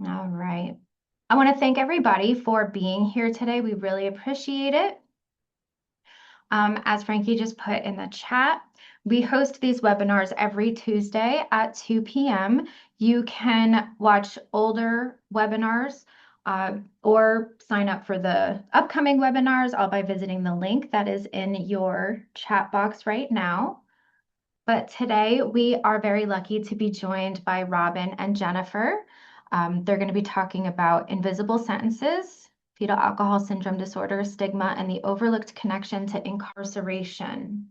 All right. I want to thank everybody for being here today. We really appreciate it. As Frankie just put in the chat, we host these webinars every Tuesday at 2 p.m. You can watch older webinars or sign up for the upcoming webinars all by visiting the link that is in your chat box right now. But today we are very lucky to be joined by Robyn and Jennifer. They're going to be talking about invisible sentences, fetal alcohol syndrome disorder, stigma, and the overlooked connection to incarceration.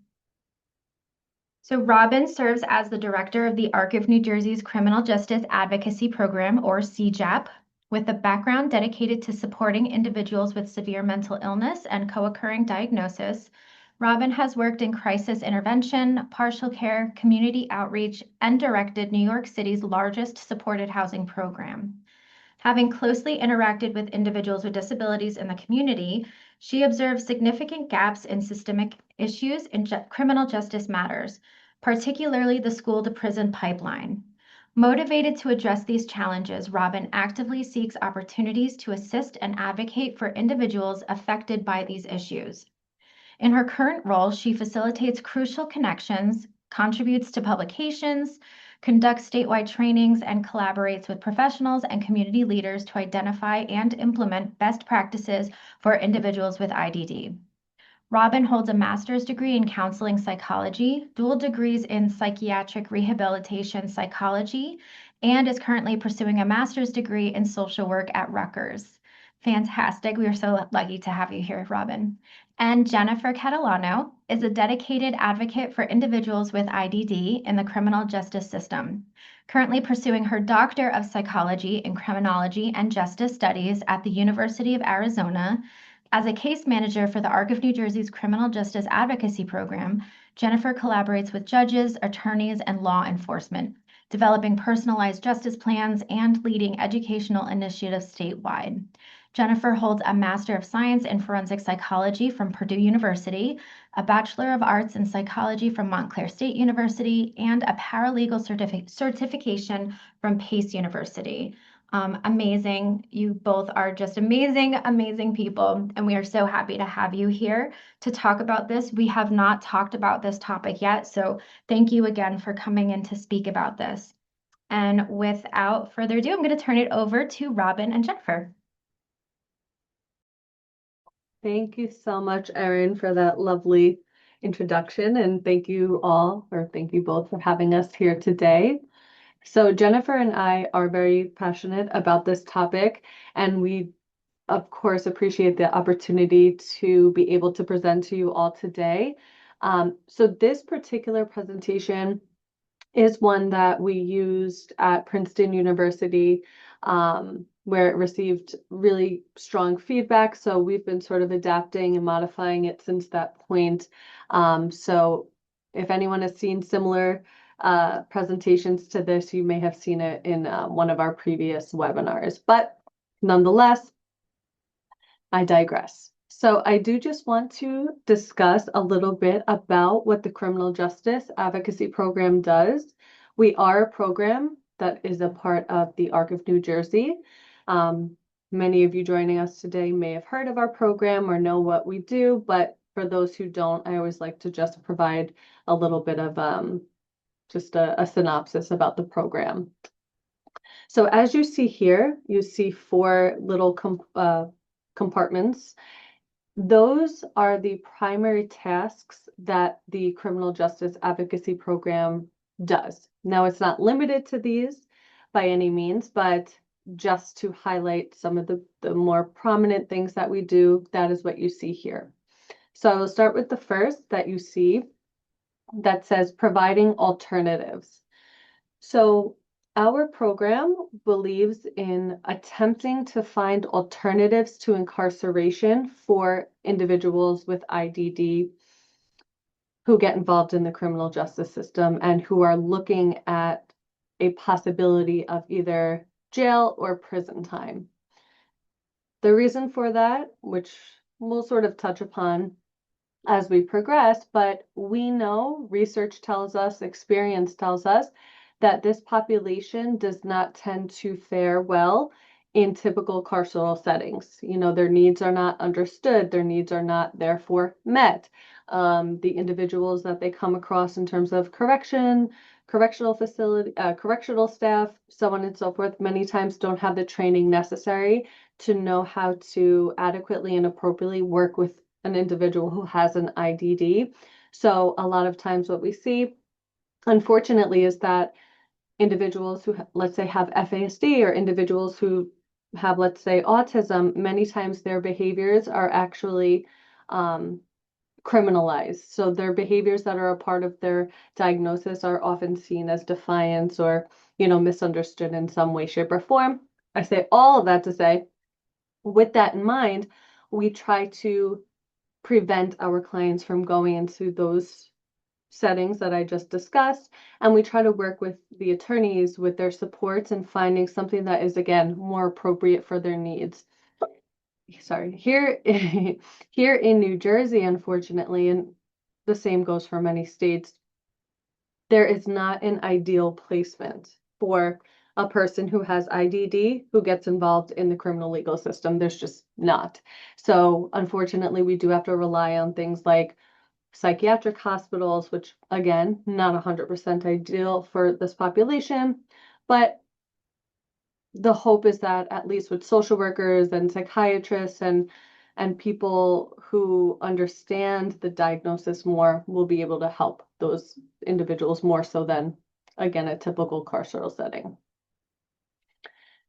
So Robyn serves as the director of the ARC of New Jersey's Criminal Justice Advocacy Program, or CJAP, with a background dedicated to supporting individuals with severe mental illness and co-occurring diagnosis. Robyn has worked in crisis intervention, partial care, community outreach, and directed New York City's largest supported housing program. Having closely interacted with individuals with disabilities in the community, she observed significant gaps in systemic issues in criminal justice matters, particularly the school-to-prison pipeline. Motivated to address these challenges, Robyn actively seeks opportunities to assist and advocate for individuals affected by these issues. In her current role, she facilitates crucial connections, contributes to publications, conducts statewide trainings, and collaborates with professionals and community leaders to identify and implement best practices for individuals with IDD. Robyn holds a master's degree in counseling psychology, dual degrees in psychiatric rehabilitation psychology, and is currently pursuing a master's degree in social work at Rutgers. Fantastic. We are so lucky to have you here, Robyn. And Jennifer Catalano is a dedicated advocate for individuals with IDD in the criminal justice system, currently pursuing her Doctor of Psychology in Criminology and Justice Studies at the University of Arizona. As a case manager for the ARC of New Jersey's Criminal Justice Advocacy Program, Jennifer collaborates with judges, attorneys, and law enforcement, developing personalized justice plans and leading educational initiatives statewide. Jennifer holds a Master of Science in Forensic Psychology from Purdue University, a Bachelor of Arts in Psychology from Montclair State University, and a paralegal certification from Pace University. Amazing. You both are just amazing, amazing people. And we are so happy to have you here to talk about this. We have not talked about this topic yet. So thank you again for coming in to speak about this. And without further ado, I'm going to turn it over to Robyn and Jennifer. Thank you so much, Erin, for that lovely introduction. And thank you all, or thank you both for having us here today. So Jennifer and I are very passionate about this topic, and we, of course, appreciate the opportunity to be able to present to you all today. So this particular presentation is one that we used at Princeton University, where it received really strong feedback. So we've been sort of adapting and modifying it since that point. So if anyone has seen similar presentations to this, you may have seen it in one of our previous webinars. But nonetheless, I digress. So I do just want to discuss a little bit about what the Criminal Justice Advocacy Program does. We are a program that is a part of the ARC of New Jersey. Many of you joining us today may have heard of our program or know what we do, but for those who don't, I always like to just provide a little bit of just a synopsis about the program. So as you see here, you see four little compartments. Those are the primary tasks that the Criminal Justice Advocacy Program does. Now, it's not limited to these by any means, but just to highlight some of the more prominent things that we do, that is what you see here. So I will start with the first that you see that says providing alternatives. So our program believes in attempting to find alternatives to incarceration for individuals with IDD who get involved in the criminal justice system and who are looking at a possibility of either jail or prison time. The reason for that, which we'll sort of touch upon as we progress, but we know, research tells us, experience tells us that this population does not tend to fare well in typical carceral settings. Their needs are not understood, their needs are not therefore met. The individuals that they come across in terms of correctional facility, correctional staff, so on and so forth, many times don't have the training necessary to know how to adequately and appropriately work with an individual who has an IDD. So a lot of times what we see, unfortunately, is that individuals who, let's say, have FASD, or individuals who have, let's say, autism, many times their behaviors are actually criminalized. So their behaviors that are a part of their diagnosis are often seen as defiance or, misunderstood in some way, shape, or form. I say all of that to say, with that in mind, we try to prevent our clients from going into those settings that I just discussed, and we try to work with the attorneys with their supports and finding something that is, again, more appropriate for their needs. Sorry, here in New Jersey, unfortunately, and the same goes for many states, there is not an ideal placement for a person who has IDD who gets involved in the criminal legal system. There's just not. So unfortunately, we do have to rely on things like psychiatric hospitals, which, again, not 100% ideal for this population, but the hope is that at least with social workers and psychiatrists and people who understand the diagnosis more will be able to help those individuals more so than, again, a typical carceral setting.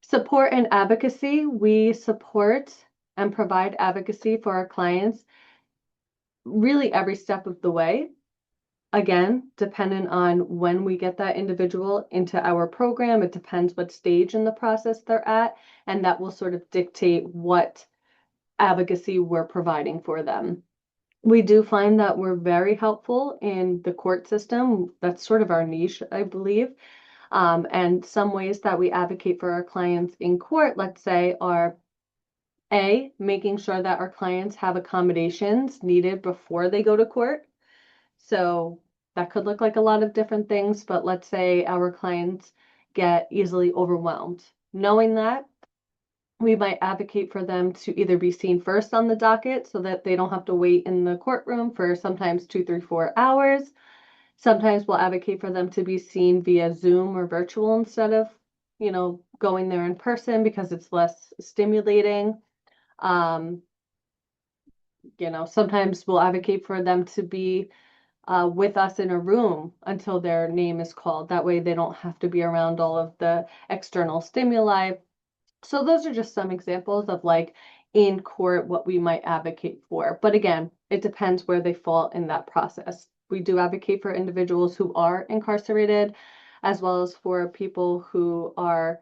Support and advocacy. We support and provide advocacy for our clients really every step of the way. Again, dependent on when we get that individual into our program, it depends what stage in the process they're at, and that will sort of dictate what advocacy we're providing for them. We do find that we're very helpful in the court system. That's sort of our niche, I believe. And some ways that we advocate for our clients in court, let's say, are A, making sure that our clients have accommodations needed before they go to court. So that could look like a lot of different things, but let's say our clients get easily overwhelmed. Knowing that, we might advocate for them to either be seen first on the docket so that they don't have to wait in the courtroom for sometimes 2, 3, 4 hours. Sometimes we'll advocate for them to be seen via Zoom or virtual instead of, going there in person because it's less stimulating. Sometimes we'll advocate for them to be with us in a room until their name is called. That way they don't have to be around all of the external stimuli. So those are just some examples of, like, in court what we might advocate for. But again, it depends where they fall in that process. We do advocate for individuals who are incarcerated, as well as for people who are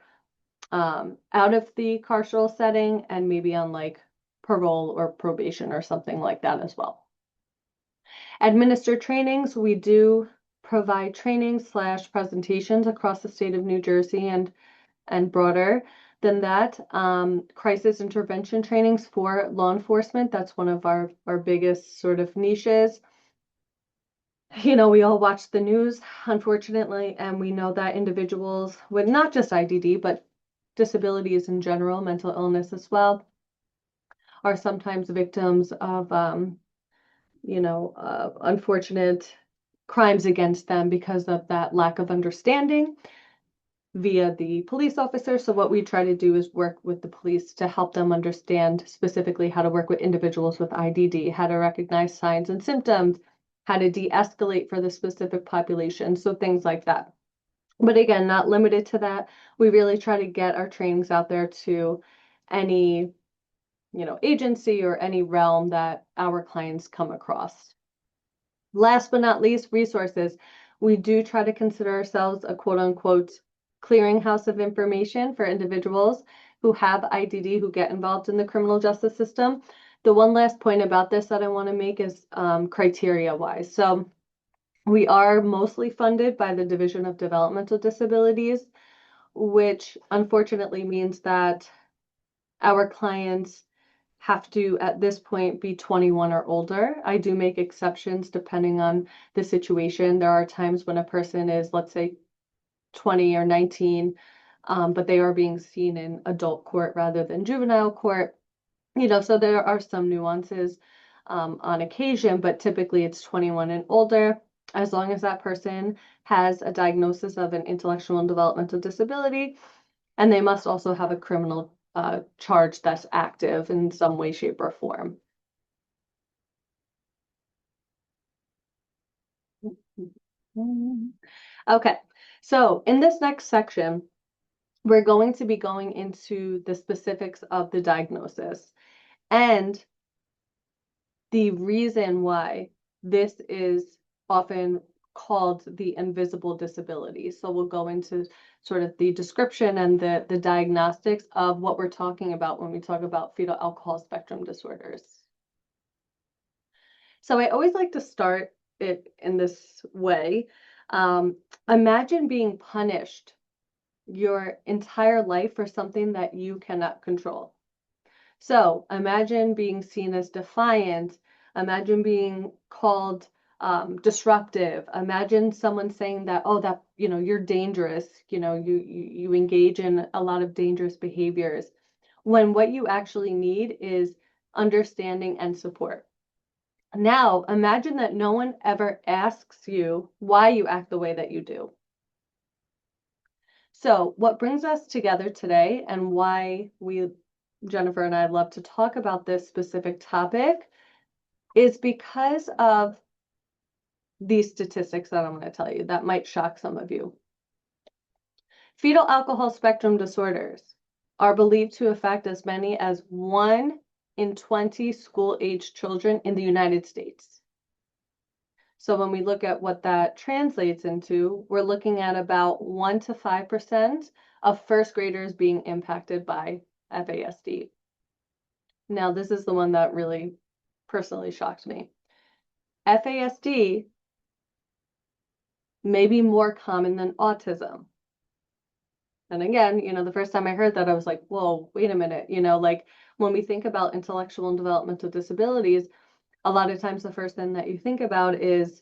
out of the carceral setting and maybe on, like, parole or probation or something like that as well. Administer trainings. We do provide trainings / presentations across the state of New Jersey and broader than that. Crisis intervention trainings for law enforcement. That's one of our biggest sort of niches. We all watch the news, unfortunately, and we know that individuals with not just IDD, but disabilities in general, mental illness as well, are sometimes victims of, unfortunate crimes against them because of that lack of understanding via the police officer. So what we try to do is work with the police to help them understand specifically how to work with individuals with IDD, how to recognize signs and symptoms, how to de-escalate for the specific population. So things like that. But again, not limited to that. We really try to get our trainings out there to any, agency or any realm that our clients come across. Last but not least, resources. We do try to consider ourselves a quote unquote clearinghouse of information for individuals who have IDD who get involved in the criminal justice system. The one last point about this that I want to make is criteria wise. So we are mostly funded by the Division of Developmental Disabilities, which unfortunately means that our clients have to, at this point, be 21 or older. I do make exceptions depending on the situation. There are times when a person is, let's say, 20 or 19, but they are being seen in adult court rather than juvenile court. So there are some nuances on occasion, but typically it's 21 and older, as long as that person has a diagnosis of an intellectual and developmental disability, and they must also have a criminal charge that's active in some way, shape, or form. Okay, so in this next section, we're going to be going into the specifics of the diagnosis and the reason why this is often called the invisible disability. So we'll go into sort of the description and the diagnostics of what we're talking about when we talk about fetal alcohol spectrum disorders. So I always like to start it in this way. Imagine being punished your entire life for something that you cannot control. So imagine being seen as defiant. Imagine being called disruptive. Imagine someone saying that, oh, that, you're dangerous. You engage in a lot of dangerous behaviors, when what you actually need is understanding and support. Now, imagine that no one ever asks you why you act the way that you do. So what brings us together today and why Jennifer and I love to talk about this specific topic is because of these statistics that I'm going to tell you that might shock some of you. Fetal alcohol spectrum disorders are believed to affect as many as 1 in 20 school-aged children in the United States. So when we look at what that translates into, we're looking at about 1 to 5% of first graders being impacted by FASD. Now, this is the one that really personally shocked me. FASD may be more common than autism. And again, the first time I heard that, I was like, whoa, wait a minute. Like when we think about intellectual and developmental disabilities, a lot of times the first thing that you think about is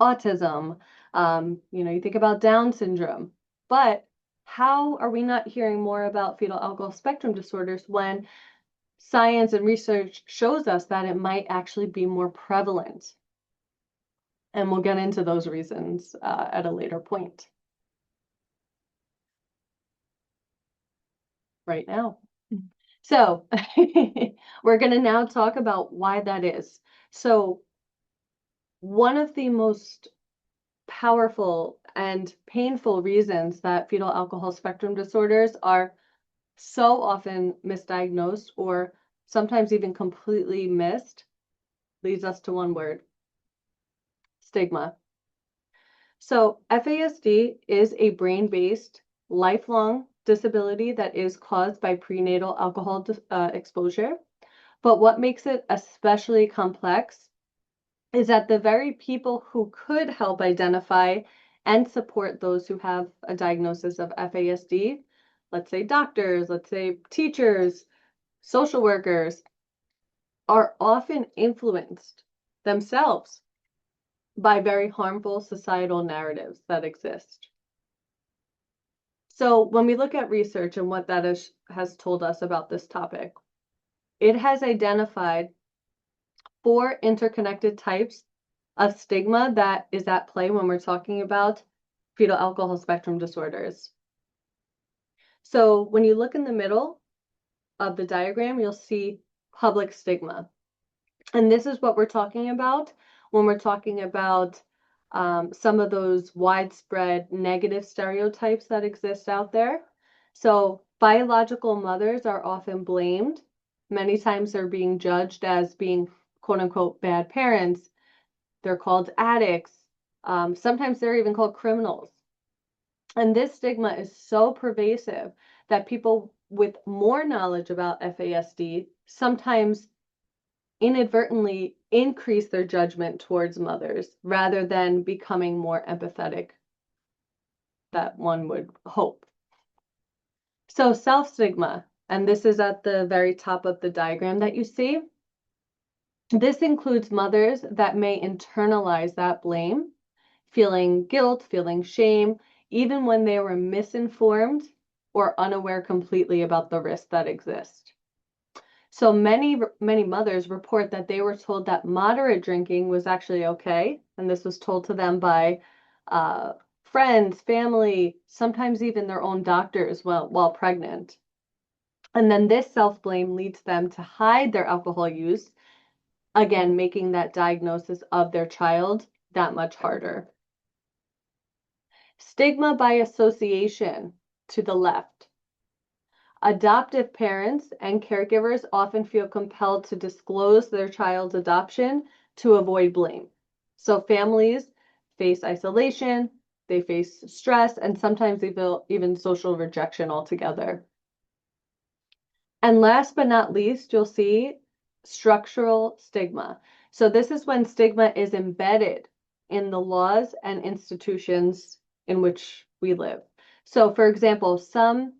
autism. You think about Down syndrome. But how are we not hearing more about fetal alcohol spectrum disorders when science and research shows us that it might actually be more prevalent? And we'll get into those reasons at a later point. Right now. So we're going to now talk about why that is. So one of the most powerful and painful reasons that fetal alcohol spectrum disorders are so often misdiagnosed or sometimes even completely missed leads us to one word: stigma. So FASD is a brain-based lifelong disability that is caused by prenatal alcohol exposure. But what makes it especially complex is that the very people who could help identify and support those who have a diagnosis of FASD, let's say doctors, let's say teachers, social workers, are often influenced themselves by very harmful societal narratives that exist. So when we look at research and what that has told us about this topic, it has identified 4 interconnected types of stigma that is at play when we're talking about fetal alcohol spectrum disorders. So when you look in the middle of the diagram, you'll see public stigma. And this is what we're talking about when we're talking about some of those widespread negative stereotypes that exist out there. So biological mothers are often blamed. Many times they're being judged as being quote unquote bad parents. They're called addicts. Sometimes they're even called criminals. And this stigma is so pervasive that people with more knowledge about FASD sometimes inadvertently increase their judgment towards mothers rather than becoming more empathetic, that one would hope. So self-stigma, and this is at the very top of the diagram that you see. This includes mothers that may internalize that blame, feeling guilt, feeling shame, even when they were misinformed or unaware completely about the risks that exist. So many mothers report that they were told that moderate drinking was actually okay, and this was told to them by friends, family, sometimes even their own doctors while pregnant. And then this self-blame leads them to hide their alcohol use, again, making that diagnosis of their child that much harder. Stigma by association to the left. Adoptive parents and caregivers often feel compelled to disclose their child's adoption to avoid blame. So families face isolation, they face stress, and sometimes they feel even social rejection altogether. And last but not least, you'll see structural stigma. So this is when stigma is embedded in the laws and institutions in which we live. So for example, some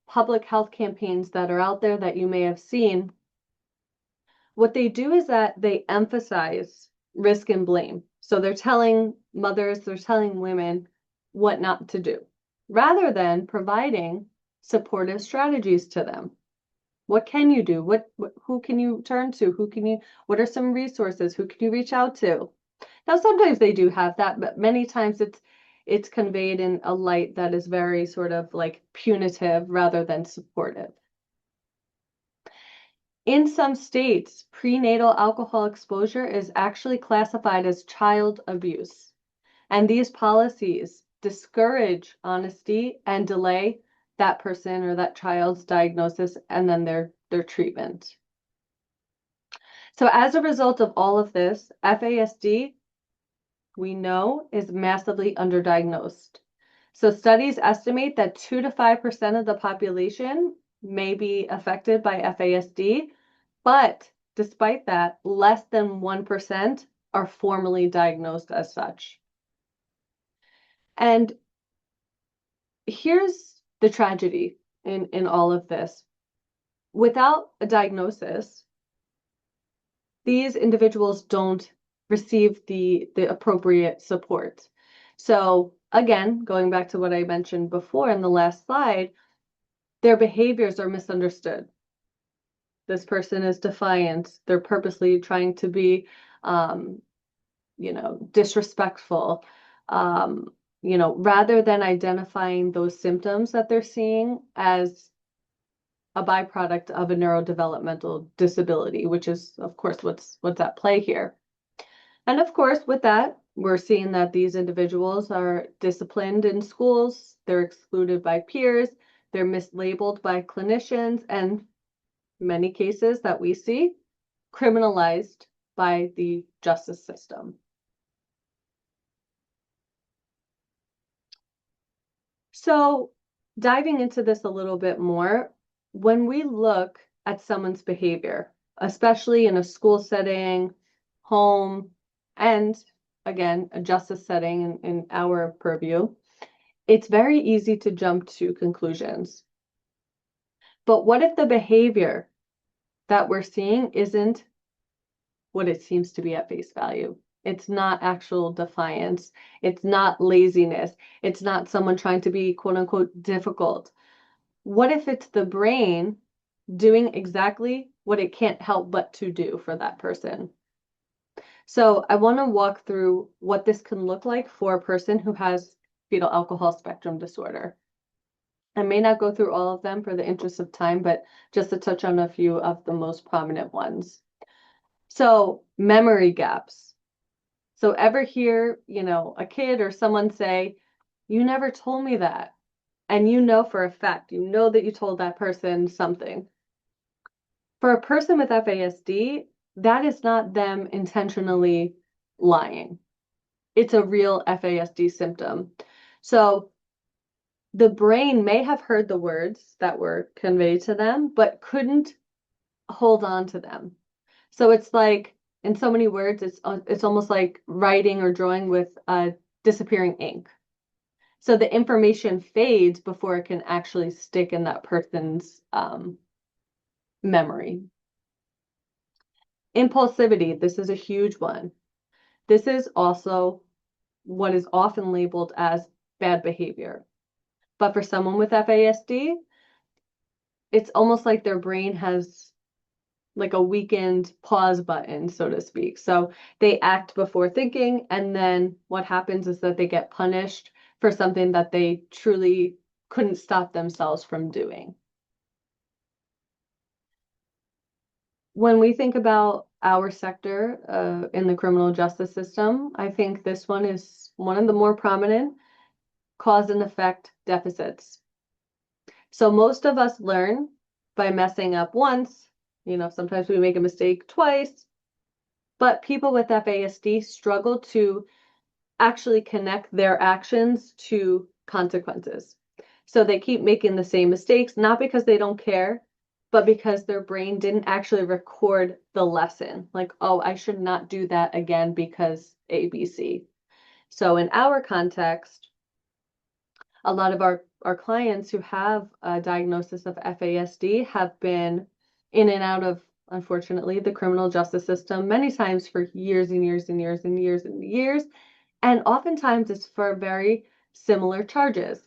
public health campaigns that are out there that you may have seen, what they do is that they emphasize risk and blame. So they're telling mothers, they're telling women what not to do, rather than providing supportive strategies to them. What can you do? Who can you turn to? What are some resources? Who can you reach out to? Now, sometimes they do have that, but many times it's conveyed in a light that is very sort of like punitive rather than supportive. In some states, prenatal alcohol exposure is actually classified as child abuse. And these policies discourage honesty and delay that person or that child's diagnosis and then their treatment. So as a result of all of this, FASD, we know, is massively underdiagnosed. So studies estimate that 2 to 5% of the population may be affected by FASD, but despite that, less than 1% are formally diagnosed as such. And here's the tragedy in all of this. Without a diagnosis, these individuals don't receive the appropriate support. So again, going back to what I mentioned before in the last slide, their behaviors are misunderstood. This person is defiant. They're purposely trying to be, disrespectful. Rather than identifying those symptoms that they're seeing as a byproduct of a neurodevelopmental disability, which is, of course, what's at play here. And of course, with that, we're seeing that these individuals are disciplined in schools, they're excluded by peers, they're mislabeled by clinicians, and many cases that we see, criminalized by the justice system. So diving into this a little bit more, when we look at someone's behavior, especially in a school setting, home, and again, a justice setting in our purview, it's very easy to jump to conclusions. But what if the behavior that we're seeing isn't what it seems to be at face value? It's not actual defiance. It's not laziness. It's not someone trying to be quote unquote difficult. What if it's the brain doing exactly what it can't help but to do for that person? So I want to walk through what this can look like for a person who has fetal alcohol spectrum disorder. I may not go through all of them for the interest of time, but just to touch on a few of the most prominent ones. So memory gaps. So ever hear, a kid or someone say, "You never told me that." And you know for a fact, you know that you told that person something. For a person with FASD, that is not them intentionally lying. It's a real FASD symptom. So the brain may have heard the words that were conveyed to them, but couldn't hold on to them. So it's like, in so many words, it's almost like writing or drawing with disappearing ink. So the information fades before it can actually stick in that person's memory. Impulsivity, this is a huge one. This is also what is often labeled as bad behavior. But for someone with FASD, it's almost like their brain has like a weakened pause button, so to speak. So they act before thinking, and then what happens is that they get punished for something that they truly couldn't stop themselves from doing. When we think about our sector in the criminal justice system, I think this one is one of the more prominent: cause and effect deficits. So most of us learn by messing up once. Sometimes we make a mistake twice, but people with FASD struggle to actually connect their actions to consequences. So they keep making the same mistakes, not because they don't care, but because their brain didn't actually record the lesson. Like, oh, I should not do that again because ABC. So in our context, a lot of our clients who have a diagnosis of FASD have been in and out of, unfortunately, the criminal justice system many times for years and years and years and years and years. And oftentimes it's for very similar charges.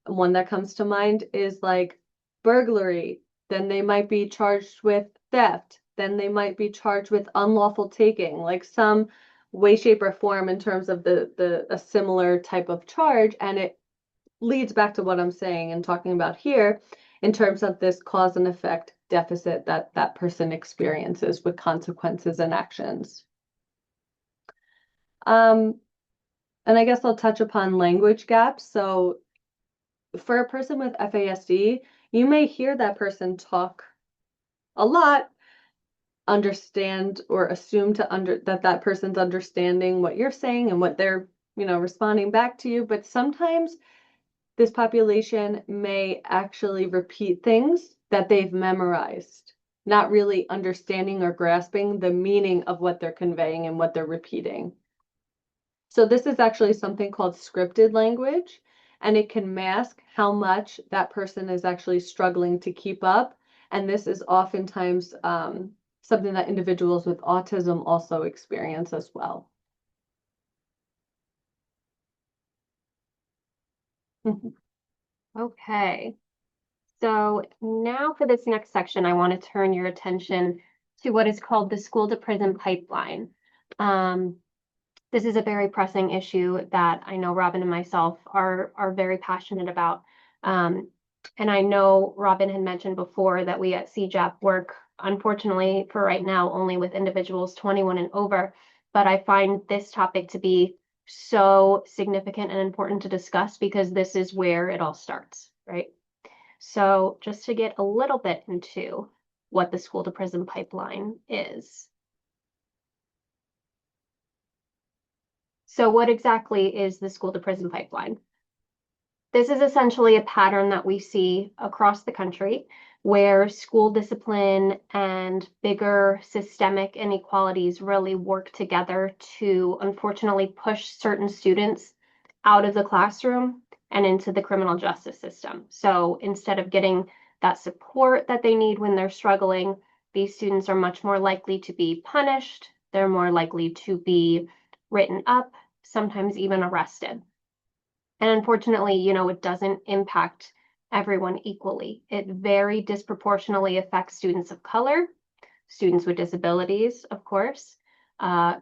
One that comes to mind is like burglary. Then they might be charged with theft. Then they might be charged with unlawful taking, like some way, shape, or form in terms of a similar type of charge. And it leads back to what I'm saying and talking about here in terms of this cause and effect deficit that that person experiences with consequences and actions. And I guess I'll touch upon language gaps. So for a person with FASD, you may hear that person talk a lot, understand or assume that person's understanding what you're saying and what they're, responding back to you. But sometimes this population may actually repeat things that they've memorized, not really understanding or grasping the meaning of what they're conveying and what they're repeating. So this is actually something called scripted language, and it can mask how much that person is actually struggling to keep up. And this is oftentimes something that individuals with autism also experience as well. Okay, so now for this next section, I want to turn your attention to what is called the school to prison pipeline. This is a very pressing issue that I know Robyn and myself are very passionate about. And I know Robyn had mentioned before that we at CJAP work, unfortunately for right now, only with individuals 21 and over. But I find this topic to be so significant and important to discuss because this is where it all starts, right? So just to get a little bit into what the school to prison pipeline is. So what exactly is the school to prison pipeline? This is essentially a pattern that we see across the country where school discipline and bigger systemic inequalities really work together to unfortunately push certain students out of the classroom and into the criminal justice system. So instead of getting that support that they need when they're struggling, these students are much more likely to be punished. They're more likely to be written up, sometimes even arrested. And unfortunately, it doesn't impact everyone equally. It very disproportionately affects students of color, students with disabilities, of course,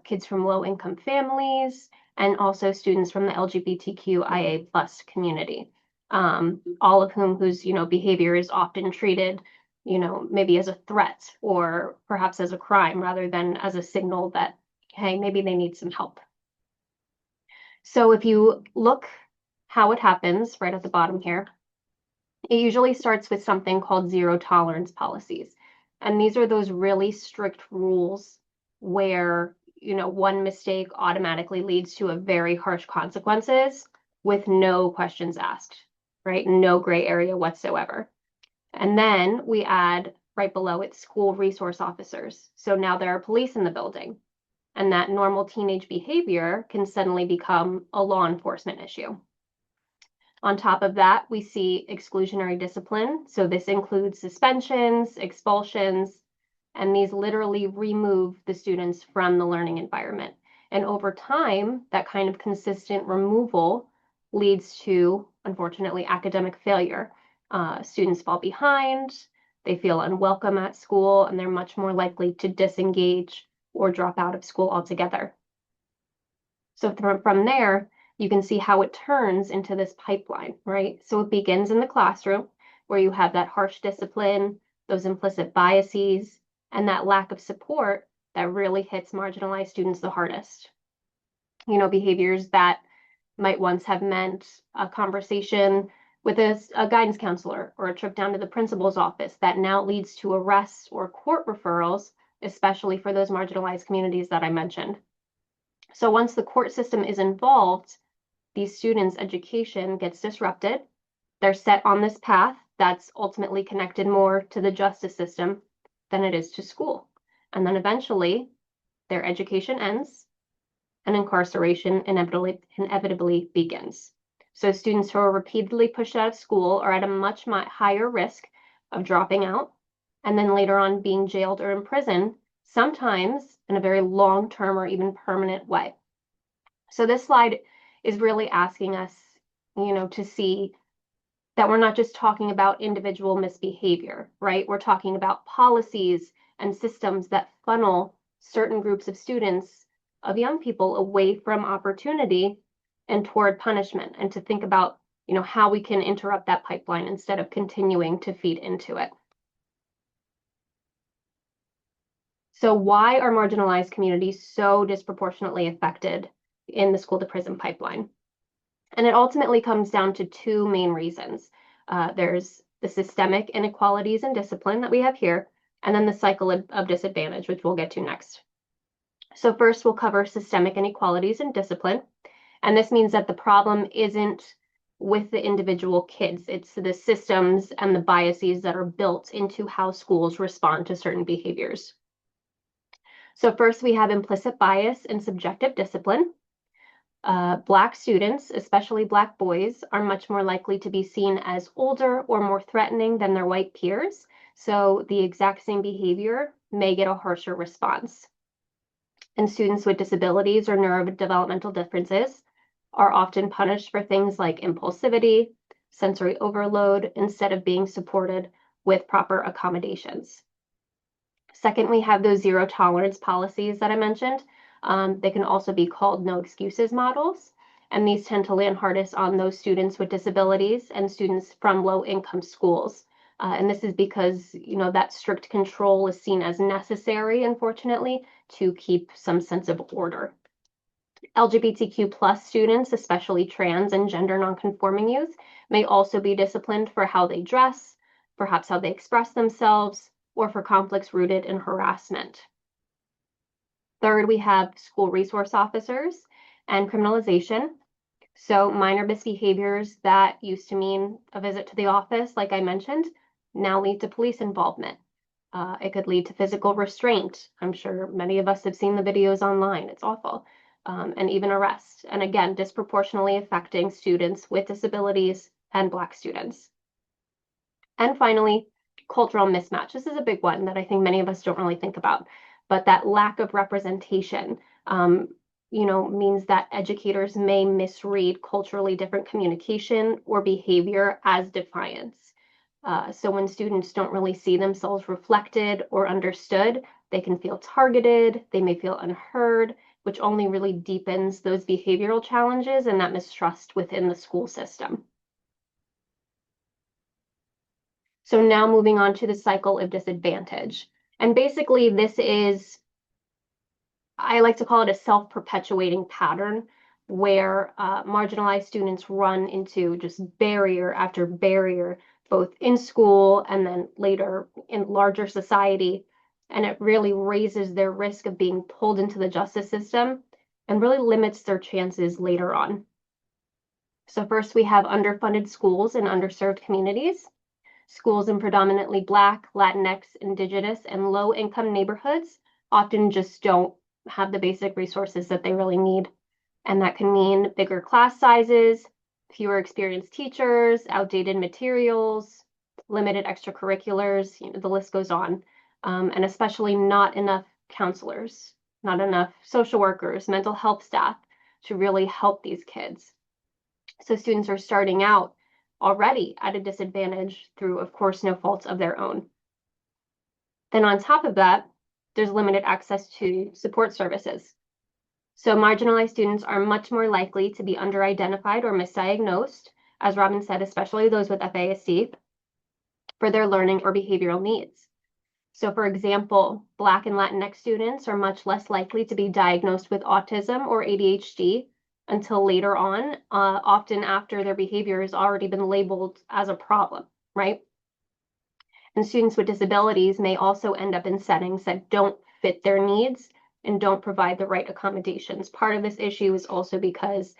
kids from low-income families, and also students from the LGBTQIA+ community, all of whose behavior is often treated, maybe as a threat or perhaps as a crime rather than as a signal that, hey, maybe they need some help. So if you look how it happens right at the bottom here, it usually starts with something called zero tolerance policies. And these are those really strict rules where, one mistake automatically leads to a very harsh consequences with no questions asked, right? No gray area whatsoever. And then we add right below it school resource officers. So now there are police in the building, and that normal teenage behavior can suddenly become a law enforcement issue. On top of that, we see exclusionary discipline. So this includes suspensions, expulsions, and these literally remove the students from the learning environment. And over time, that kind of consistent removal leads to, unfortunately, academic failure. Students fall behind, they feel unwelcome at school, and they're much more likely to disengage or drop out of school altogether. So from there, you can see how it turns into this pipeline, right? So it begins in the classroom where you have that harsh discipline, those implicit biases, and that lack of support that really hits marginalized students the hardest. You know, behaviors that might once have meant a conversation with a guidance counselor or a trip down to the principal's office that now leads to arrests or court referrals, especially for those marginalized communities that I mentioned. So once the court system is involved, these students' education gets disrupted. They're set on this path that's ultimately connected more to the justice system than it is to school. And then eventually their education ends and incarceration inevitably begins. So students who are repeatedly pushed out of school are at a much higher risk of dropping out and then later on being jailed or imprisoned, sometimes in a very long-term or even permanent way. So this slide is really asking us, you know, to see that we're not just talking about individual misbehavior, right? We're talking about policies and systems that funnel certain groups of students, of young people, away from opportunity and toward punishment, and to think about, you know, how we can interrupt that pipeline instead of continuing to feed into it. So why are marginalized communities so disproportionately affected in the school to prison pipeline? And it ultimately comes down to two main reasons. There's the systemic inequalities in discipline that we have here, and then the cycle of disadvantage, which we'll get to next. So first, we'll cover systemic inequalities in discipline. And this means that the problem isn't with the individual kids. It's the systems and the biases that are built into how schools respond to certain behaviors. So first, we have implicit bias in subjective discipline. Black students, especially Black boys, are much more likely to be seen as older or more threatening than their white peers. So the exact same behavior may get a harsher response. And students with disabilities or neurodevelopmental differences are often punished for things like impulsivity, sensory overload, instead of being supported with proper accommodations. Second, we have those zero tolerance policies that I mentioned. They can also be called no excuses models, and these tend to land hardest on those students with disabilities and students from low income schools. And this is because, you know, that strict control is seen as necessary, unfortunately, to keep some sense of order. LGBTQ plus students, especially trans and gender nonconforming youth, may also be disciplined for how they dress, perhaps how they express themselves, or for conflicts rooted in harassment. Third, we have school resource officers and criminalization. So minor misbehaviors that used to mean a visit to the office, like I mentioned, now lead to police involvement. It could lead to physical restraint. I'm sure many of us have seen the videos online. It's awful. And even arrest. And again, disproportionately affecting students with disabilities and Black students. And finally, cultural mismatch. This is a big one that I think many of us don't really think about, but that lack of representation, you know, means that educators may misread culturally different communication or behavior as defiance. So when students don't really see themselves reflected or understood, they can feel targeted, they may feel unheard, which only really deepens those behavioral challenges and that mistrust within the school system. So now moving on to the cycle of disadvantage. And basically this is, I like to call it a self-perpetuating pattern where marginalized students run into just barrier after barrier, both in school and then later in larger society. And it really raises their risk of being pulled into the justice system and really limits their chances later on. So first we have underfunded schools in underserved communities. Schools in predominantly Black, Latinx, Indigenous, and low-income neighborhoods often just don't have the basic resources that they really need. And that can mean bigger class sizes, fewer experienced teachers, outdated materials, limited extracurriculars, you know, the list goes on. And especially not enough counselors, not enough social workers, mental health staff to really help these kids. So students are starting out already at a disadvantage through, of course, no faults of their own. Then on top of that, there's limited access to support services. So marginalized students are much more likely to be underidentified or misdiagnosed, as Robyn said, especially those with FASD, for their learning or behavioral needs. So for example, Black and Latinx students are much less likely to be diagnosed with autism or ADHD until later on, often after their behavior has already been labeled as a problem, right? And students with disabilities may also end up in settings that don't fit their needs and don't provide the right accommodations. Part of this issue is also because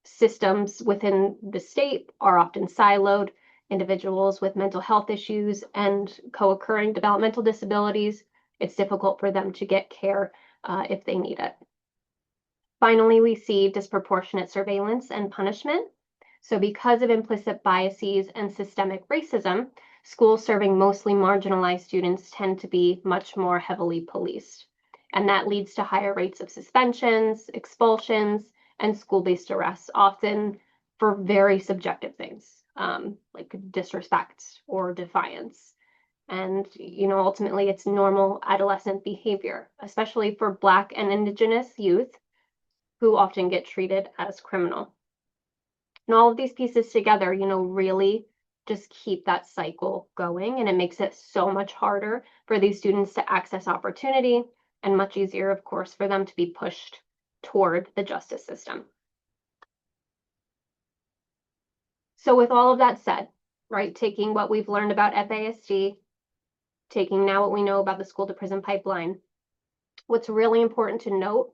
systems within the state are often siloed. Individuals with mental health issues and co-occurring developmental disabilities, it's difficult for them to get care if they need it. Finally, we see disproportionate surveillance and punishment. So because of implicit biases and systemic racism, schools serving mostly marginalized students tend to be much more heavily policed. And that leads to higher rates of suspensions, expulsions, and school-based arrests, often for very subjective things, like disrespect or defiance. And, ultimately it's normal adolescent behavior, especially for Black and Indigenous youth who often get treated as criminal. And all of these pieces together, really just keep that cycle going, and it makes it so much harder for these students to access opportunity and much easier, of course, for them to be pushed toward the justice system. So with all of that said, right, taking what we've learned about FASD, taking now what we know about the school to prison pipeline, what's really important to note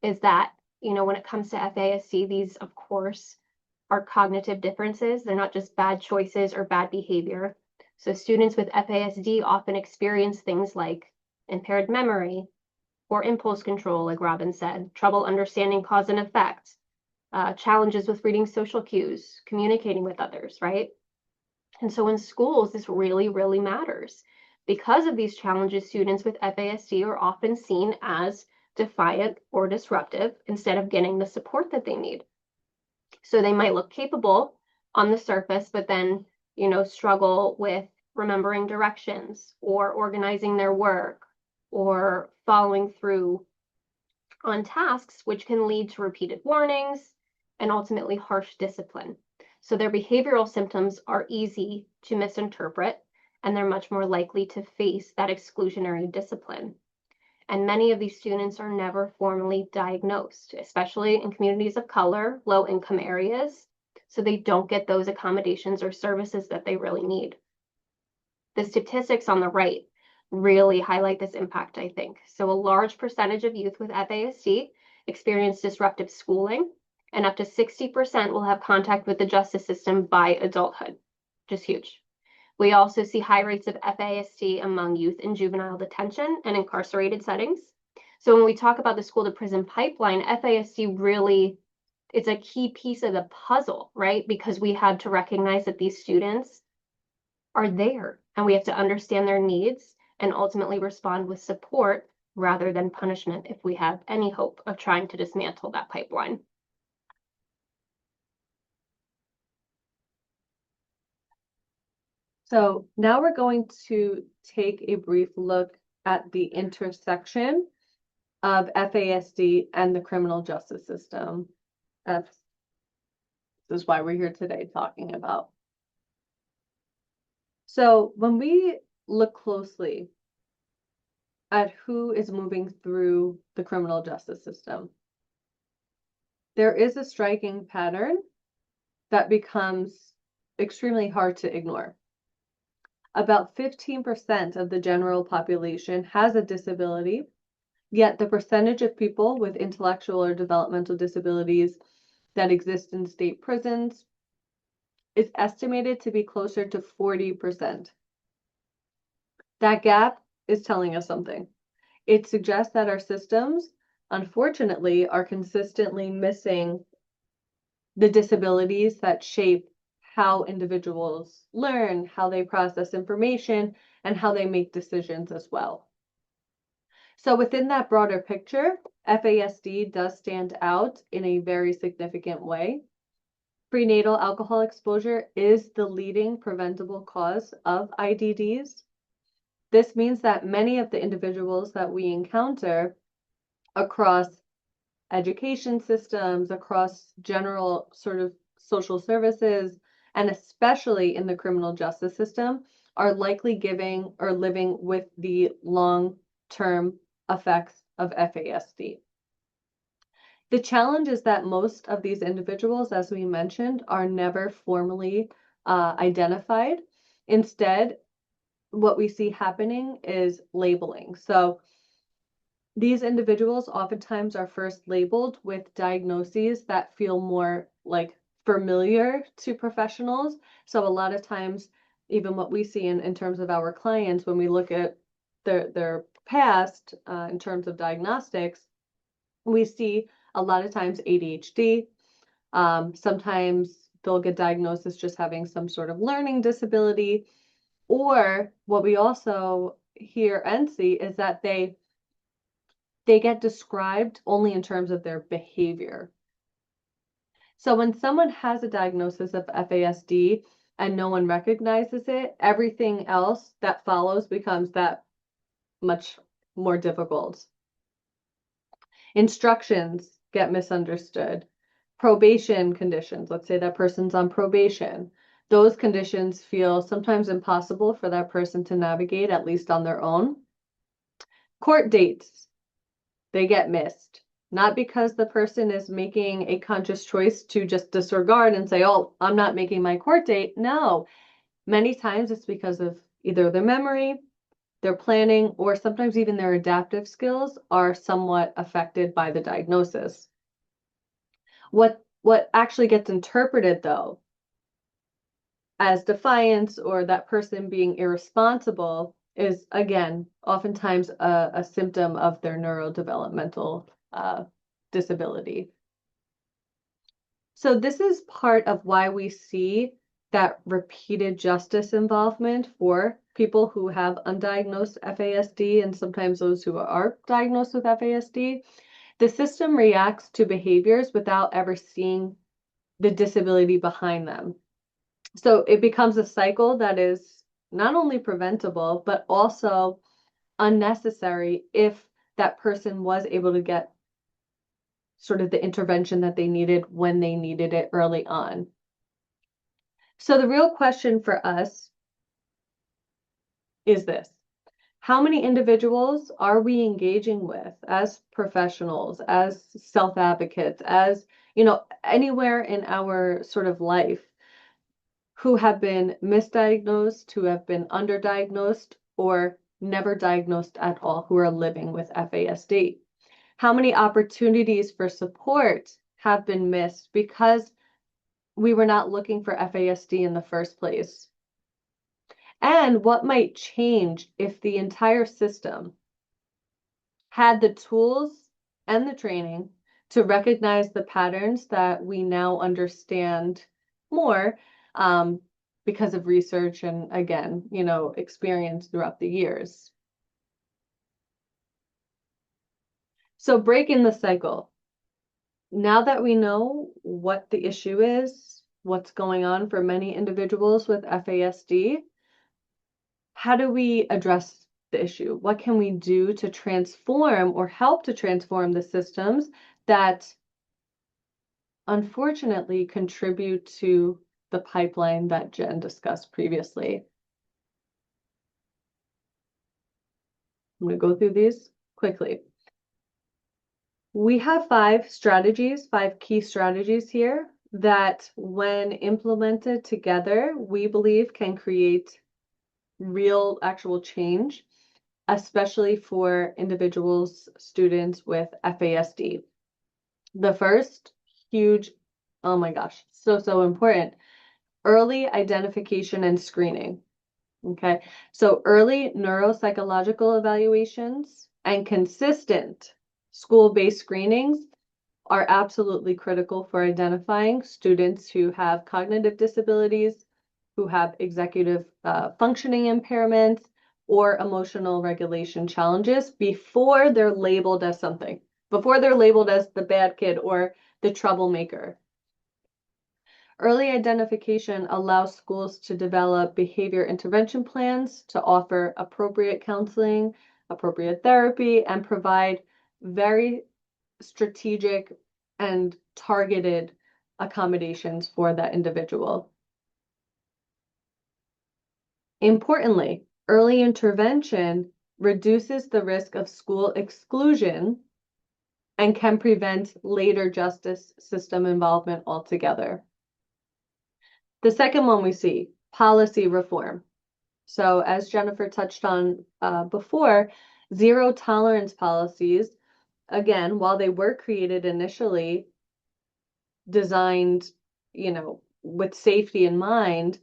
is that, when it comes to FASD, these, of course, are cognitive differences. They're not just bad choices or bad behavior. So students with FASD often experience things like impaired memory or impulse control, like Robyn said, trouble understanding cause and effect, challenges with reading social cues, communicating with others, right? And so in schools, this really, really matters. Because of these challenges, students with FASD are often seen as defiant or disruptive instead of getting the support that they need. So they might look capable on the surface, but then, struggle with remembering directions or organizing their work or following through on tasks, which can lead to repeated warnings and ultimately harsh discipline. So their behavioral symptoms are easy to misinterpret, and they're much more likely to face that exclusionary discipline. And many of these students are never formally diagnosed, especially in communities of color, low-income areas, so they don't get those accommodations or services that they really need. The statistics on the right really highlight this impact, I think. So a large percentage of youth with FASD experience disruptive schooling, and up to 60% will have contact with the justice system by adulthood, which is huge. We also see high rates of FASD among youth in juvenile detention and incarcerated settings. So when we talk about the school to prison pipeline, FASD really is a key piece of the puzzle, right? Because we have to recognize that these students are there and we have to understand their needs and ultimately respond with support rather than punishment if we have any hope of trying to dismantle that pipeline. So now we're going to take a brief look at the intersection of FASD and the criminal justice system. This is why we're here today talking about. So when we look closely at who is moving through the criminal justice system, there is a striking pattern that becomes extremely hard to ignore. About 15% of the general population has a disability, yet the percentage of people with intellectual or developmental disabilities that exist in state prisons is estimated to be closer to 40%. That gap is telling us something. It suggests that our systems, unfortunately, are consistently missing the disabilities that shape how individuals learn, how they process information, and how they make decisions as well. So within that broader picture, FASD does stand out in a very significant way. Prenatal alcohol exposure is the leading preventable cause of IDDs. This means that many of the individuals that we encounter across education systems, across general sort of social services, and especially in the criminal justice system, are likely giving or living with the long-term effects of FASD. The challenge is that most of these individuals, as we mentioned, are never formally identified. Instead, what we see happening is labeling. So these individuals oftentimes are first labeled with diagnoses that feel more like familiar to professionals. So a lot of times, even what we see in terms of our clients, when we look at their past in terms of diagnostics, we see a lot of times ADHD. Sometimes they'll get diagnosed as just having some sort of learning disability. Or what we also hear and see is that they get described only in terms of their behavior. So when someone has a diagnosis of FASD and no one recognizes it, everything else that follows becomes that much more difficult. Instructions get misunderstood. Probation conditions, let's say that person's on probation, those conditions feel sometimes impossible for that person to navigate, at least on their own. Court dates, they get missed. Not because the person is making a conscious choice to just disregard and say, oh, I'm not making my court date. No, many times it's because of either their memory, their planning, or sometimes even their adaptive skills are somewhat affected by the diagnosis. What actually gets interpreted, though, as defiance or that person being irresponsible is, again, oftentimes a symptom of their neurodevelopmental disability. So this is part of why we see that repeated justice involvement for people who have undiagnosed FASD and sometimes those who are diagnosed with FASD. The system reacts to behaviors without ever seeing the disability behind them. So it becomes a cycle that is not only preventable, but also unnecessary if that person was able to get sort of the intervention that they needed when they needed it early on. So the real question for us is this: how many individuals are we engaging with as professionals, as self-advocates, as, anywhere in our sort of life, who have been misdiagnosed, who have been underdiagnosed, or never diagnosed at all, who are living with FASD? How many opportunities for support have been missed because we were not looking for FASD in the first place? And what might change if the entire system had the tools and the training to recognize the patterns that we now understand more because of research and, again, experience throughout the years? So breaking the cycle. Now that we know what the issue is, what's going on for many individuals with FASD, how do we address the issue? What can we do to transform or help to transform the systems that unfortunately contribute to the pipeline that Jen discussed previously? I'm going to go through these quickly. We have 5 key strategies here that, when implemented together, we believe can create real, actual change, especially for individuals, students with FASD. The first, huge, oh my gosh, so important, early identification and screening. Okay, so early neuropsychological evaluations and consistent school-based screenings are absolutely critical for identifying students who have cognitive disabilities, who have executive functioning impairments, or emotional regulation challenges before they're labeled as something, before they're labeled as the bad kid or the troublemaker. Early identification allows schools to develop behavior intervention plans to offer appropriate counseling, appropriate therapy, and provide very strategic and targeted accommodations for that individual. Importantly, early intervention reduces the risk of school exclusion and can prevent later justice system involvement altogether. The second one we see, policy reform. So as Jennifer touched on before, zero tolerance policies, again, while they were created initially, designed, with safety in mind,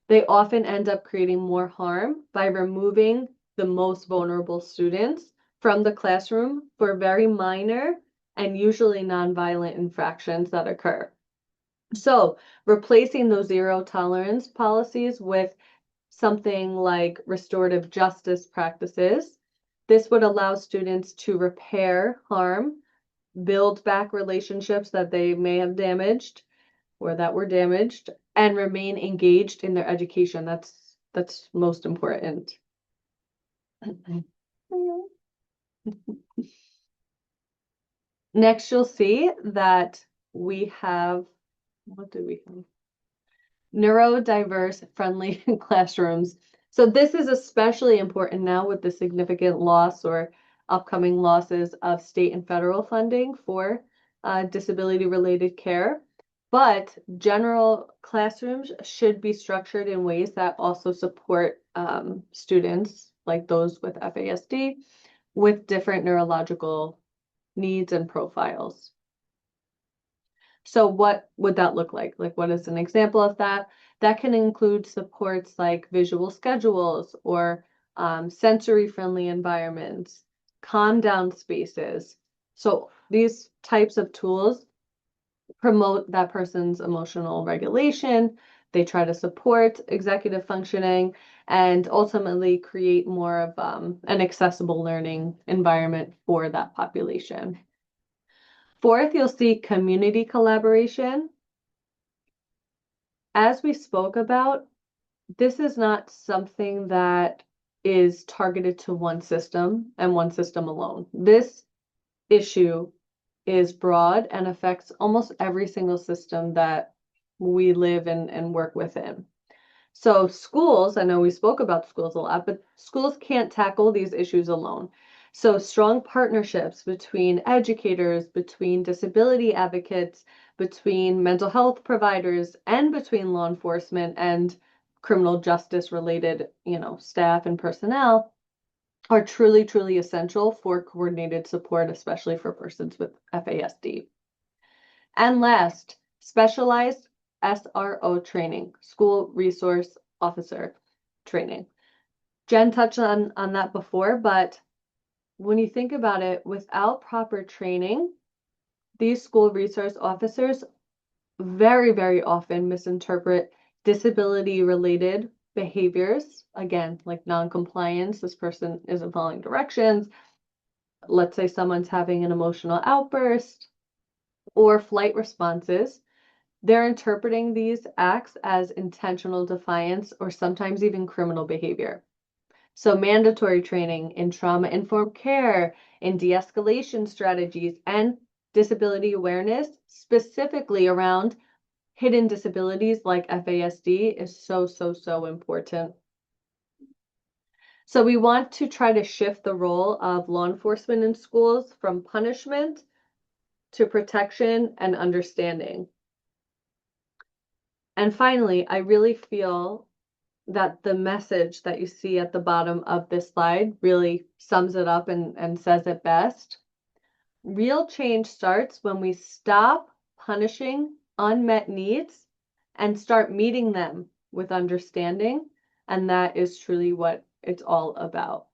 they often end up creating more harm by removing the most vulnerable students from the classroom for very minor and usually nonviolent infractions that occur. So replacing those zero tolerance policies with something like restorative justice practices, this would allow students to repair harm, build back relationships that they may have damaged or that were damaged, and remain engaged in their education. That's most important. Next, you'll see that we have, what do we have? Neurodiverse friendly classrooms. So this is especially important now with the significant loss or upcoming losses of state and federal funding for disability related care. But general classrooms should be structured in ways that also support students like those with FASD with different neurological needs and profiles. So what would that look like? Like, what is an example of that? That can include supports like visual schedules or sensory-friendly environments, calm down spaces. So these types of tools promote that person's emotional regulation. They try to support executive functioning and ultimately create more of an accessible learning environment for that population. Fourth, you'll see community collaboration. As we spoke about, this is not something that is targeted to one system and one system alone. This issue is broad and affects almost every single system that we live and work within. So schools, I know we spoke about schools a lot, but schools can't tackle these issues alone. So strong partnerships between educators, between disability advocates, between mental health providers, and between law enforcement and criminal justice related, staff and personnel are truly, truly essential for coordinated support, especially for persons with FASD. And last, specialized SRO training, school resource officer training. Jen touched on that before, but when you think about it, without proper training, these school resource officers very, very often misinterpret disability-related behaviors. Again, like non-compliance, this person isn't following directions. Let's say someone's having an emotional outburst or flight responses. They're interpreting these acts as intentional defiance or sometimes even criminal behavior. So mandatory training in trauma-informed care, in de-escalation strategies, and disability awareness, specifically around hidden disabilities like FASD, is so, so, so important. So we want to try to shift the role of law enforcement in schools from punishment to protection and understanding. And finally, I really feel that the message that you see at the bottom of this slide really sums it up and says it best. Real change starts when we stop punishing unmet needs and start meeting them with understanding, and that is truly what it's all about.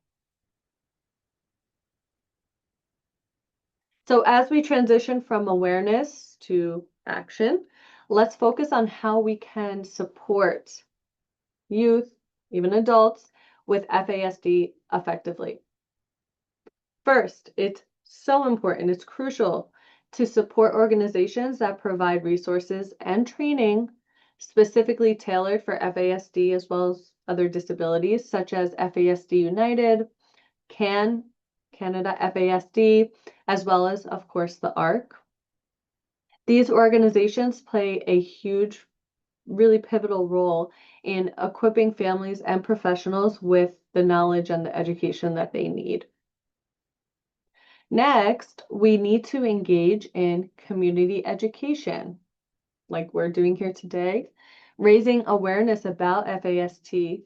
So as we transition from awareness to action, let's focus on how we can support youth, even adults, with FASD effectively. First, it's so important, it's crucial to support organizations that provide resources and training specifically tailored for FASD as well as other disabilities, such as FASD United, Canada FASD, as well as, of course, the ARC. These organizations play a huge, really pivotal role in equipping families and professionals with the knowledge and the education that they need. Next, we need to engage in community education, like we're doing here today. Raising awareness about FASD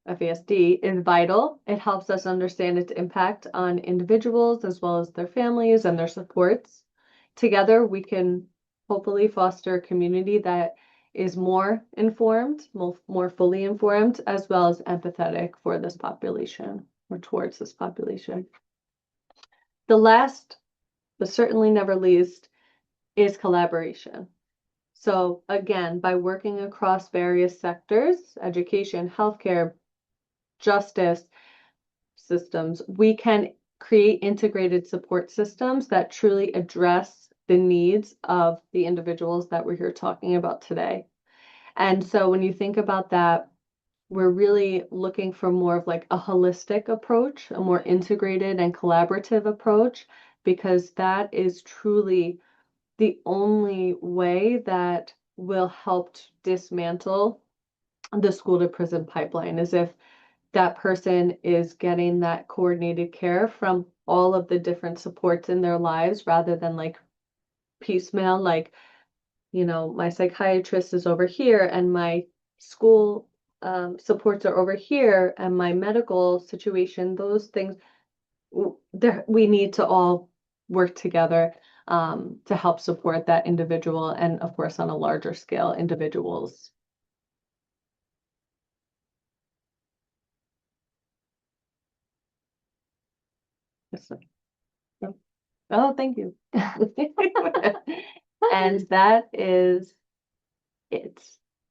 is vital. It helps us understand its impact on individuals as well as their families and their supports. Together, we can hopefully foster a community that is more informed, more fully informed, as well as empathetic for this population or towards this population. The last, but certainly never least, is collaboration. So again, by working across various sectors, education, healthcare, justice systems, we can create integrated support systems that truly address the needs of the individuals that we're here talking about today. And so when you think about that, we're really looking for more of like a holistic approach, a more integrated and collaborative approach, because that is truly the only way that will help dismantle the school to prison pipeline, is if that person is getting that coordinated care from all of the different supports in their lives rather than like piecemeal, like, you know, my psychiatrist is over here and my school supports are over here and my medical situation, those things, we need to all work together to help support that individual and, of course, on a larger scale, individuals. Oh, thank you. And that is it.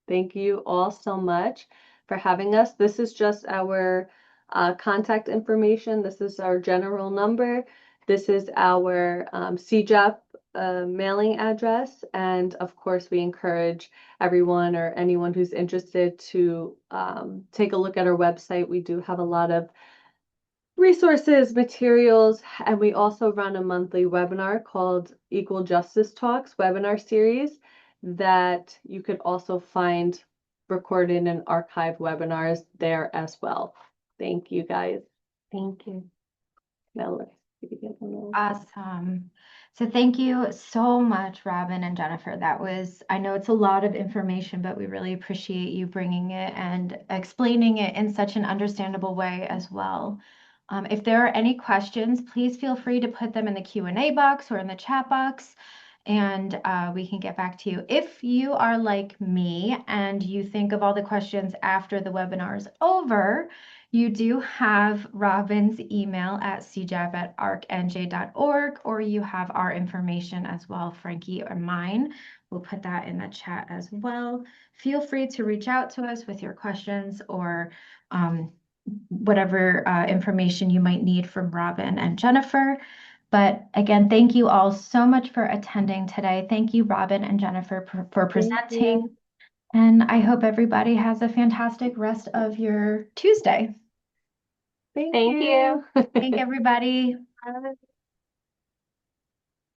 Thank you all so much for having us. This is just our contact information. This is our general number. This is our CJAP mailing address. And of course, we encourage everyone or anyone who's interested to take a look at our website. We do have a lot of resources, materials, and we also run a monthly webinar called Equal Justice Talks webinar series that you could also find recorded and archived webinars there as well. Thank you, guys. Thank you. Awesome. So thank you so much, Robyn and Jennifer. That was, I know it's a lot of information, but we really appreciate you bringing it and explaining it in such an understandable way as well. If there are any questions, please feel free to put them in the Q&A box or in the chat box, and we can get back to you. If you are like me and you think of all the questions after the webinar is over, you do have Robyn's email at cjap@arcnj.org, or you have our information as well, Frankie or mine. We'll put that in the chat as well. Feel free to reach out to us with your questions or whatever information you might need from Robyn and Jennifer. But again, thank you all so much for attending today. Thank you, Robyn and Jennifer, for presenting. And I hope everybody has a fantastic rest of your Tuesday. Thank you. Thank everybody. Bye.